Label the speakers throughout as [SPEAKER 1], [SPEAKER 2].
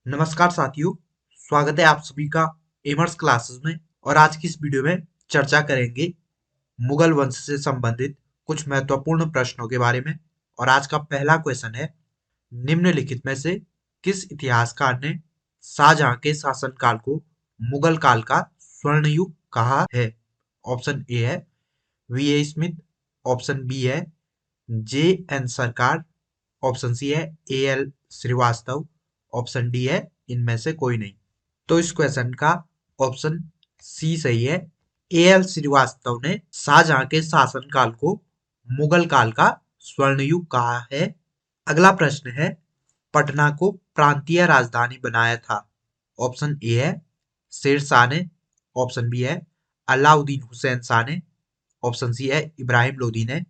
[SPEAKER 1] नमस्कार साथियों, स्वागत है आप सभी का एमर्स क्लासेस में। और आज की इस वीडियो में चर्चा करेंगे मुगल वंश से संबंधित कुछ महत्वपूर्ण प्रश्नों के बारे में। और आज का पहला क्वेश्चन है, निम्नलिखित में से किस इतिहासकार ने शाहजहां के शासनकाल को मुगल काल का स्वर्ण युग कहा है? ऑप्शन ए है V A Smith, option B है J N Sarkar, option C है A L Srivastava, option D है इनमें से कोई नहीं। तो इस क्वेश्चन का ऑप्शन सी सही है। ए एल श्रीवास्तव ने शाहजहां के शासनकाल को मुगल काल का स्वर्ण युग कहा है। अगला प्रश्न है, पटना को प्रांतीय राजधानी बनाया था? ऑप्शन ए है शेर शाह ने, ऑप्शन बी है अलाउद्दीन हुसैन शाह ने, ऑप्शन सी है इब्राहिम लोदी ने,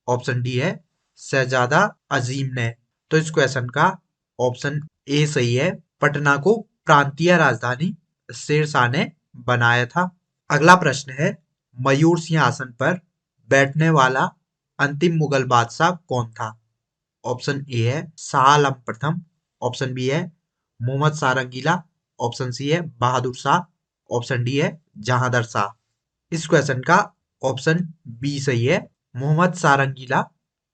[SPEAKER 1] ऑप्शन डी है शहजादा अजीम ने। तो इस क्वेश्चन का ऑप्शन ए सही है। पटना को प्रांतीय राजधानी शेर शाह ने बनाया था। अगला प्रश्न है, मयूर सिंहासन पर बैठने वाला अंतिम मुगल बादशाह कौन था? ऑप्शन ए है शाह आलम प्रथम, ऑप्शन बी है मोहम्मद शाह रंगीला, ऑप्शन सी है बहादुर शाह, ऑप्शन डी है जहांदर शाह। इस क्वेश्चन का ऑप्शन बी सही है। मोहम्मद शाह रंगीला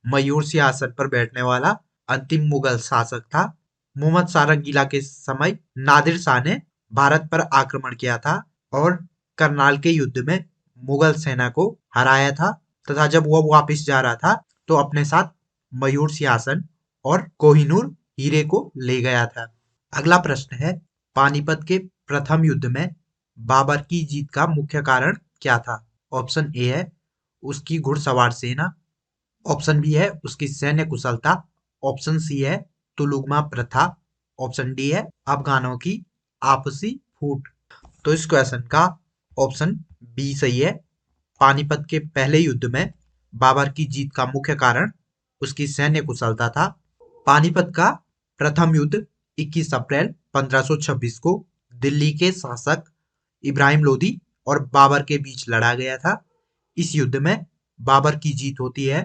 [SPEAKER 1] मयूर सिंहासन पर बैठने वाला अंतिम मुगल शासक था। मोहम्मद शाह रंगीला के समय नादिर शाह ने भारत पर आक्रमण किया था और करनाल के युद्ध में मुगल सेना को हराया था, तथा जब वह वापस जा रहा था तो अपने साथ मयूर सिंहासन और कोहिनूर हीरे को ले गया था। अगला प्रश्न है, पानीपत के प्रथम युद्ध में बाबर की जीत का मुख्य कारण क्या था? ऑप्शन ए है उसकी घुड़सवार सेना, ऑप्शन बी है उसकी सैन्य कुशलता, ऑप्शन सी है तुलुगमा प्रथा, ऑप्शन डी है अफगानों की आपसी फूट। तो इस क्वेश्चन का ऑप्शन बी सही है। पानीपत के पहले युद्ध में बाबर की जीत का मुख्य कारण उसकी सैन्य कुशलता था। पानीपत का प्रथम युद्ध 21 अप्रैल 1526 को दिल्ली के शासक इब्राहिम लोदी और बाबर के बीच लड़ा गया था। इस युद्ध में बाबर की जीत होती है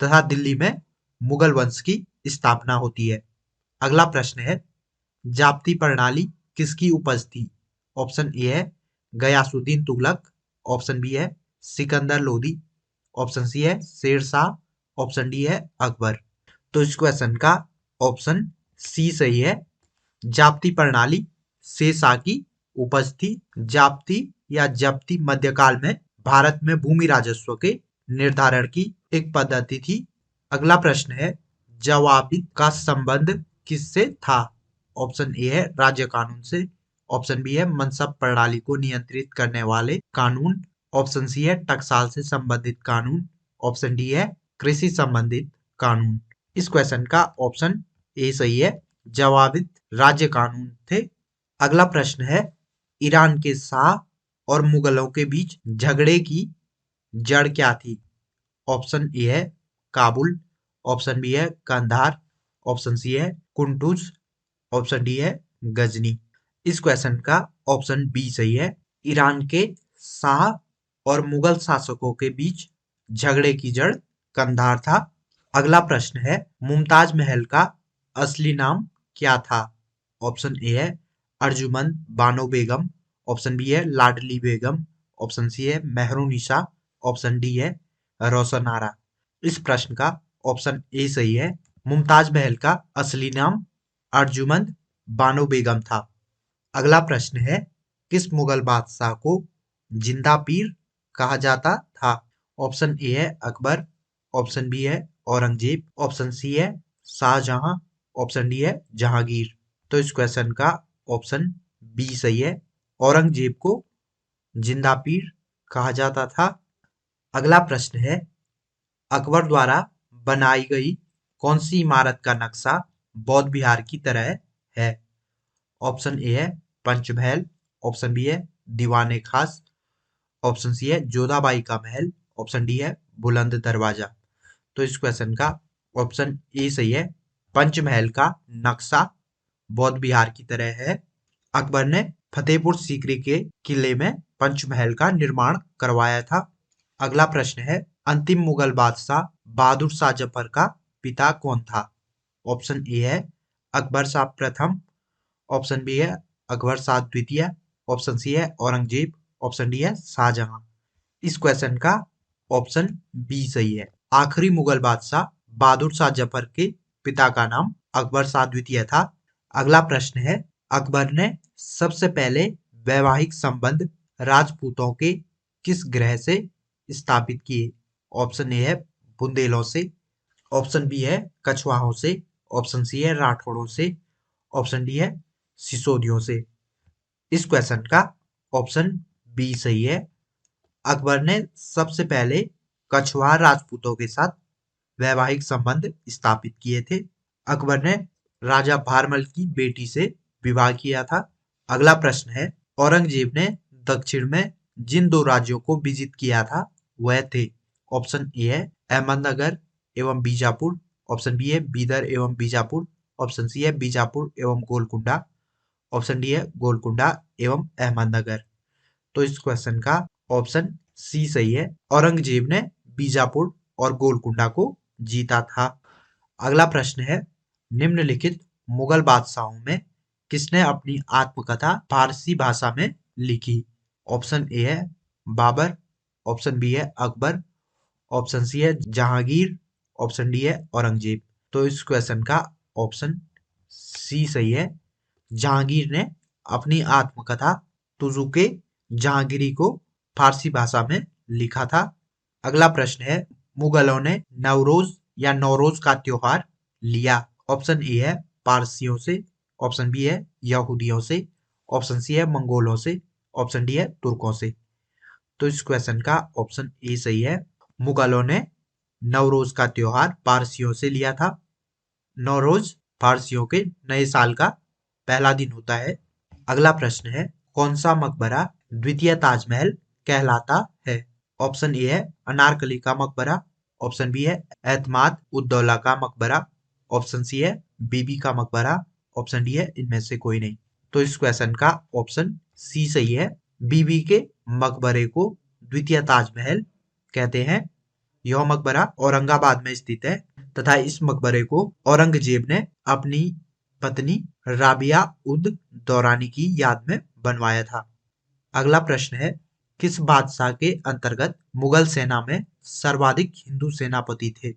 [SPEAKER 1] तथा दिल्ली में मुगल वंश की स्थापना होती है। अगला प्रश्न है, जाप्ती प्रणाली किसकी उपज थी? ऑप्शन ए है गयासुद्दीन तुगलक, ऑप्शन बी है सिकंदर लोदी, ऑप्शन सी है शेर शाह, ऑप्शन डी है अकबर। तो इस क्वेश्चन का ऑप्शन सी सही है। जाप्ती प्रणाली शेर शाह की उपज थी। जाप्ती या जप्ती मध्यकाल में भारत में भूमि राजस्व के निर्धारण की एक पद्धति थी। अगला प्रश्न है, जवाबित का संबंध किससे था? ऑप्शन ए है राज्य कानून से, ऑप्शन बी है मनसब प्रणाली को नियंत्रित करने वाले कानून, ऑप्शन सी है टकसाल से संबंधित कानून, ऑप्शन डी है कृषि संबंधित कानून। इस क्वेश्चन का ऑप्शन ए सही है। जवाबित राज्य कानून थे। अगला प्रश्न है, ईरान के शाह और मुगलों के बीच झगड़े की जड़ क्या थी? ऑप्शन ए है काबुल, ऑप्शन बी है कंधार, ऑप्शन सी है कुंटुज, ऑप्शन डी है गजनी। इस क्वेश्चन का ऑप्शन बी सही है। ईरान के शाह और मुगल शासकों के बीच झगड़े की जड़ कंधार था। अगला प्रश्न है, मुमताज महल का असली नाम क्या था? ऑप्शन ए है अर्जुमंद बानो बेगम, ऑप्शन बी है लाडली बेगम, ऑप्शन सी है मेहरुनिसा, ऑप्शन डी है रोशन आरा। इस प्रश्न का ऑप्शन ए सही है। मुमताज महल का असली नाम अर्जुमंद बानो बेगम था। अगला प्रश्न है, किस मुगल बादशाह को जिंदा पीर कहा जाता था? ऑप्शन ए है अकबर, ऑप्शन बी है औरंगजेब, ऑप्शन सी है शाहजहां, ऑप्शन डी है जहांगीर। तो इस क्वेश्चन का ऑप्शन बी सही है। औरंगजेब को जिंदा पीर कहा जाता था। अगला प्रश्न है, अकबर द्वारा बनाई गई कौन सी इमारत का नक्शा बौद्ध विहार की तरह है? ऑप्शन ए है पंचमहल, ऑप्शन बी है दीवाने खास, ऑप्शन सी है जोधाबाई का महल, ऑप्शन डी है बुलंद दरवाजा। तो इस क्वेश्चन का ऑप्शन ए सही है। पंचमहल का नक्शा बौद्ध विहार की तरह है। अकबर ने फतेहपुर सीकरी के किले में पंचमहल का निर्माण करवाया था। अगला प्रश्न है, अंतिम मुगल बादशाह बहादुर शाह जफर का पिता कौन था? ऑप्शन ए है अकबर शाह प्रथम, ऑप्शन बी है अकबर शाह द्वितीय, ऑप्शन सी है औरंगजेब, ऑप्शन डी है शाहजहां। इस क्वेश्चन का ऑप्शन बी सही है। आखिरी मुगल बादशाह बहादुर शाह जफर के पिता का नाम अकबर शाह द्वितीय था। अगला प्रश्न है, अकबर ने सबसे पहले वैवाहिक संबंध राजपूतों के किस ग्रह से स्थापित किए? ऑप्शन ए है बुंदेलों से, ऑप्शन बी है कछवाहों से, ऑप्शन सी है राठौड़ों से, ऑप्शन डी है सिसोदियों से। इस क्वेश्चन का ऑप्शन बी सही है। अकबर ने सबसे पहले कछवाहा राजपूतों के साथ वैवाहिक संबंध स्थापित किए थे। अकबर ने राजा भारमल की बेटी से विवाह किया था। अगला प्रश्न है, औरंगजेब ने दक्षिण में जिन दो राज्यों को विजित किया था वह थे। ऑप्शन ए है अहमदनगर एवं बीजापुर, ऑप्शन बी है बीदर एवं बीजापुर, ऑप्शन सी है बीजापुर एवं गोलकुंडा, ऑप्शन डी है गोलकुंडा एवं अहमदनगर। तो इस क्वेश्चन का ऑप्शन सी सही है। औरंगजेब ने बीजापुर और गोलकुंडा को जीता था। अगला प्रश्न है, निम्नलिखित मुगल बादशाहों में किसने अपनी आत्मकथा फारसी भाषा में लिखी? ऑप्शन ए है बाबर, ऑप्शन बी है अकबर, ऑप्शन सी है जहांगीर, ऑप्शन डी है औरंगजेब। तो इस क्वेश्चन का ऑप्शन सी सही है। जहांगीर ने अपनी आत्मकथा तुजुके जहांगीरी को फारसी भाषा में लिखा था। अगला प्रश्न है, मुगलों ने नवरोज या नौरोज का त्योहार लिया। ऑप्शन ए है पारसियों से, ऑप्शन बी है यहूदियों से, ऑप्शन सी है मंगोलों से, ऑप्शन डी है तुर्कों से। तो इस क्वेश्चन का ऑप्शन ए सही है। मुगलों ने नवरोज का त्योहार पारसियों से लिया था। नौरोज फारसियों के नए साल का पहला दिन होता है। अगला प्रश्न है, कौन सा मकबरा द्वितीय ताजमहल कहलाता है? ऑप्शन ए है अनारकली का मकबरा, ऑप्शन बी है एतमाद उद्दौला का मकबरा, ऑप्शन सी है बीबी का मकबरा, ऑप्शन डी है इनमें से कोई नहीं। तो इस क्वेश्चन का ऑप्शन सी सही है। बीबी के मकबरे को द्वितीय ताजमहल कहते हैं। यह मकबरा औरंगाबाद में स्थित है तथा इस मकबरे को औरंगजेब ने अपनी पत्नी राबिया उद दौरानी की याद में बनवाया था। अगला प्रश्न है, किस बादशाह के अंतर्गत मुगल सेना में सर्वाधिक हिंदू सेनापति थे?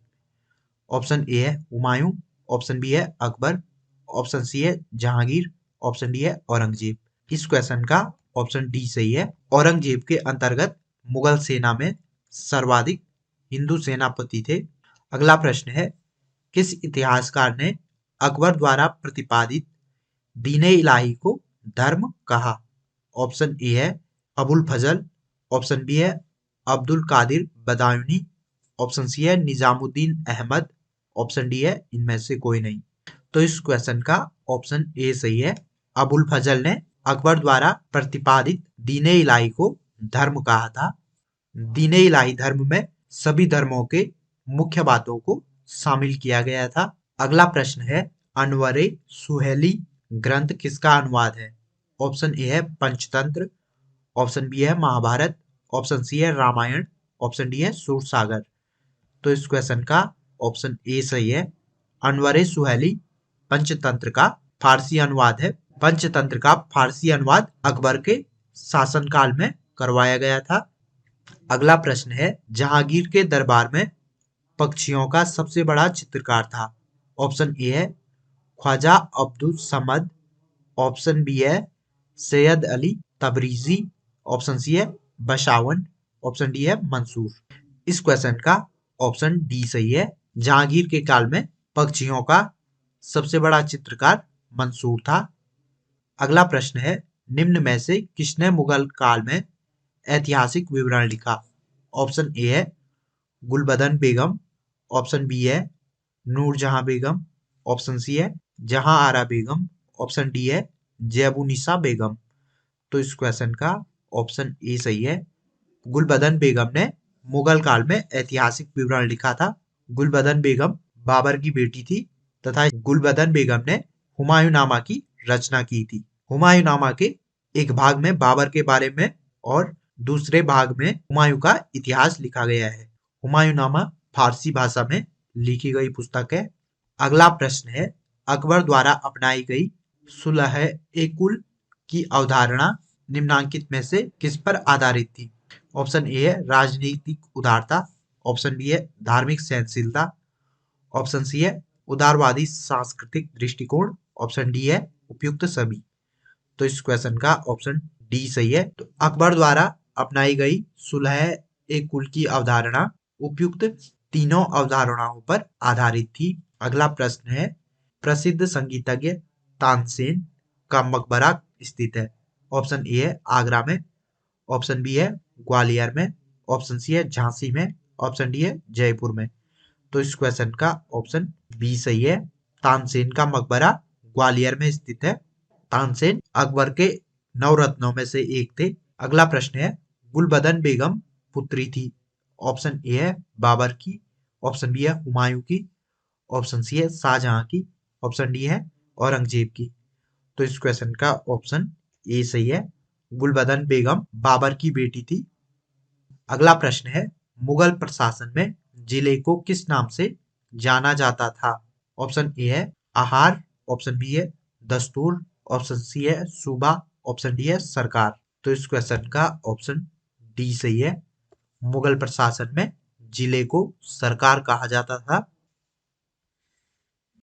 [SPEAKER 1] ऑप्शन ए है हुमायूं, ऑप्शन बी है अकबर, ऑप्शन सी है जहांगीर, ऑप्शन डी है औरंगजेब। इस क्वेश्चन का ऑप्शन डी सही है। औरंगजेब के अंतर्गत मुगल सेना में सर्वाधिक हिंदू सेनापति थे। अगला प्रश्न है, किस इतिहासकार ने अकबर द्वारा प्रतिपादित दीने इलाही को धर्म कहा? ऑप्शन ए है अबुल फजल, ऑप्शन बी है अब्दुल कादिर बदायूनी, ऑप्शन सी है निजामुद्दीन अहमद, ऑप्शन डी है इनमें से कोई नहीं। तो इस क्वेश्चन का ऑप्शन ए सही है। अबुल फजल ने अकबर द्वारा प्रतिपादित दीने इलाही को धर्म कहा था। दीने इलाही धर्म में सभी धर्मों के मुख्य बातों को शामिल किया गया था। अगला प्रश्न है, अनवरे सुहेली ग्रंथ किसका अनुवाद है? ऑप्शन ए है पंचतंत्र, ऑप्शन बी है महाभारत, ऑप्शन सी है रामायण, ऑप्शन डी है सूरसागर। तो इस क्वेश्चन का ऑप्शन ए सही है। अनवरे सुहेली पंचतंत्र का फारसी अनुवाद है। पंचतंत्र का फारसी अनुवाद अकबर के शासनकाल में करवाया गया था। अगला प्रश्न है, जहांगीर के दरबार में पक्षियों का सबसे बड़ा चित्रकार था। ऑप्शन ए है ख्वाजा अब्दुल समद, ऑप्शन बी है सैयद अली तबरीजी, ऑप्शन सी है बशावन, ऑप्शन डी है मंसूर। इस क्वेश्चन का ऑप्शन डी सही है। जहांगीर के काल में पक्षियों का सबसे बड़ा चित्रकार मंसूर था। अगला प्रश्न है, निम्न में से किसने मुगल काल में ऐतिहासिक विवरण लिखा? ऑप्शन ए है गुलबदन बेगम, ऑप्शन बी है नूरजहां बेगम, ऑप्शन सी है जहां आरा बेगम, ऑप्शन डी है जैबुनिसा बेगम। तो इस क्वेश्चन का ऑप्शन ए सही है। गुलबदन बेगम ने मुगल काल में ऐतिहासिक विवरण लिखा था। गुलबदन बेगम बाबर की बेटी थी तथा गुलबदन बेगम ने हुमायूंनामा की रचना की थी। हुमायूंनामा के एक भाग में बाबर के बारे में और दूसरे भाग में हुमायूं का इतिहास लिखा गया है। हुमायूंनामा फारसी भाषा में लिखी गई पुस्तक है। अगला प्रश्न है, अकबर द्वारा अपनाई गई सुलह ए कुल की अवधारणा निम्नांकित में से किस पर आधारित थी? ऑप्शन ए है राजनीतिक उदारता, ऑप्शन बी है धार्मिक सहनशीलता, ऑप्शन सी है उदारवादी सांस्कृतिक दृष्टिकोण, ऑप्शन डी है उपयुक्त सभी। तो इस क्वेश्चन का ऑप्शन डी सही है। तो अकबर द्वारा अपनाई गई सुलह ए कुल की अवधारणा उपयुक्त तीनों अवधारणाओं पर आधारित थी। अगला प्रश्न है, प्रसिद्ध संगीतज्ञ तानसेन का मकबरा स्थित है? ऑप्शन ए है आगरा में, ऑप्शन बी है ग्वालियर में, ऑप्शन सी है झांसी में, ऑप्शन डी है जयपुर में। तो इस क्वेश्चन का ऑप्शन बी सही है। तानसेन का मकबरा ग्वालियर में स्थित है। तानसेन अकबर के नवरत्नों में से एक थे। अगला प्रश्न है, गुलबदन बेगम पुत्री थी? ऑप्शन ए है बाबर की, ऑप्शन बी है हुमायूं की, ऑप्शन सी है शाहजहां की, ऑप्शन डी है औरंगजेब की। तो इस क्वेश्चन का ऑप्शन ए सही है। गुलबदन बेगम बाबर की बेटी थी। अगला प्रश्न है, मुगल प्रशासन में जिले को किस नाम से जाना जाता था? ऑप्शन ए है आहार, ऑप्शन बी है दस्तूर, ऑप्शन सी है सूबा, ऑप्शन डी है सरकार। तो इस क्वेश्चन का ऑप्शन डी सही है। मुगल प्रशासन में जिले को सरकार कहा जाता था।